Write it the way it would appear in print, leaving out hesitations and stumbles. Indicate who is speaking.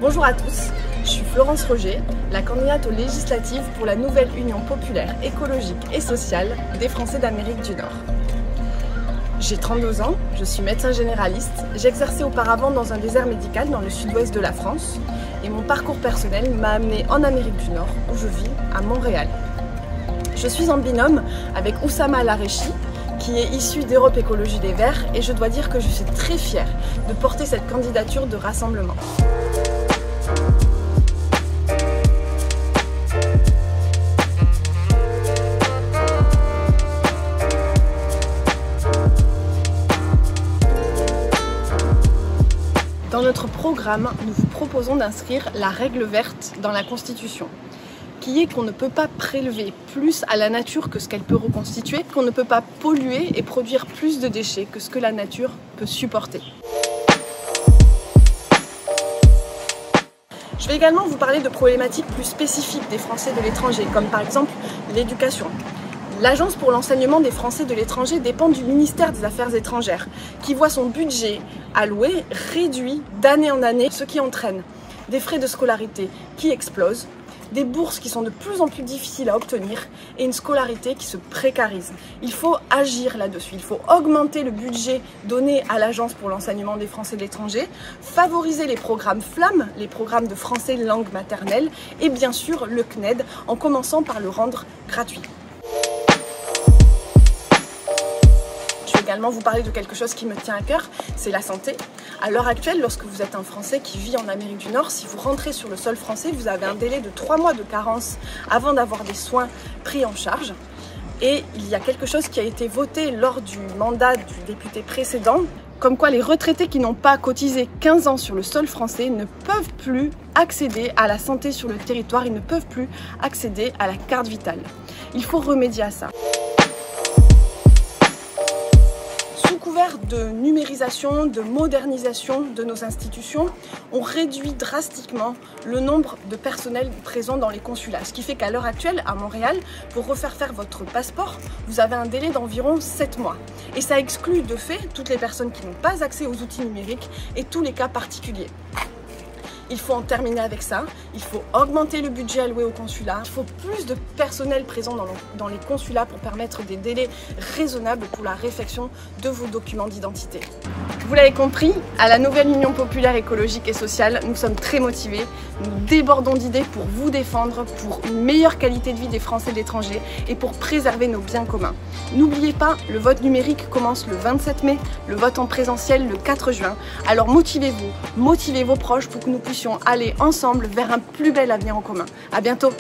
Speaker 1: Bonjour à tous, je suis Florence Roger, la candidate aux législatives pour la nouvelle Union populaire écologique et sociale des Français d'Amérique du Nord. J'ai 32 ans, je suis médecin généraliste, j'ai exercé auparavant dans un désert médical dans le sud-ouest de la France et mon parcours personnel m'a amené en Amérique du Nord où je vis à Montréal. Je suis en binôme avec Oussama Larechi, qui est issu d'Europe Écologie Les Verts, et je dois dire que je suis très fière de porter cette candidature de rassemblement. Dans notre programme, nous vous proposons d'inscrire la règle verte dans la Constitution, qui est qu'on ne peut pas prélever plus à la nature que ce qu'elle peut reconstituer, qu'on ne peut pas polluer et produire plus de déchets que ce que la nature peut supporter. Je vais également vous parler de problématiques plus spécifiques des Français de l'étranger, comme par exemple l'éducation. L'Agence pour l'enseignement des Français de l'étranger dépend du ministère des Affaires étrangères, qui voit son budget alloué réduit d'année en année, ce qui entraîne des frais de scolarité qui explosent, des bourses qui sont de plus en plus difficiles à obtenir et une scolarité qui se précarise. Il faut agir là-dessus, il faut augmenter le budget donné à l'Agence pour l'enseignement des Français de l'étranger, favoriser les programmes FLAM, les programmes de français langue maternelle, et bien sûr le CNED, en commençant par le rendre gratuit. Je vais également vous parler de quelque chose qui me tient à cœur, c'est la santé. À l'heure actuelle, lorsque vous êtes un Français qui vit en Amérique du Nord, si vous rentrez sur le sol français, vous avez un délai de 3 mois de carence avant d'avoir des soins pris en charge. Et il y a quelque chose qui a été voté lors du mandat du député précédent, comme quoi les retraités qui n'ont pas cotisé 15 ans sur le sol français ne peuvent plus accéder à la santé sur le territoire, ils ne peuvent plus accéder à la carte vitale. Il faut remédier à ça. Sous couvert de numérisation, de modernisation de nos institutions, on réduit drastiquement le nombre de personnels présents dans les consulats. Ce qui fait qu'à l'heure actuelle, à Montréal, pour refaire faire votre passeport, vous avez un délai d'environ 7 mois. Et ça exclut de fait toutes les personnes qui n'ont pas accès aux outils numériques et tous les cas particuliers. Il faut en terminer avec ça, il faut augmenter le budget alloué au consulat, il faut plus de personnel présent dans les consulats pour permettre des délais raisonnables pour la réfection de vos documents d'identité. Vous l'avez compris, à la nouvelle Union populaire écologique et sociale, nous sommes très motivés, nous débordons d'idées pour vous défendre, pour une meilleure qualité de vie des Français de l'étranger et pour préserver nos biens communs. N'oubliez pas, le vote numérique commence le 27 mai, le vote en présentiel le 4 juin. Alors motivez-vous, motivez vos proches pour que nous puissions aller ensemble vers un plus bel avenir en commun. À bientôt!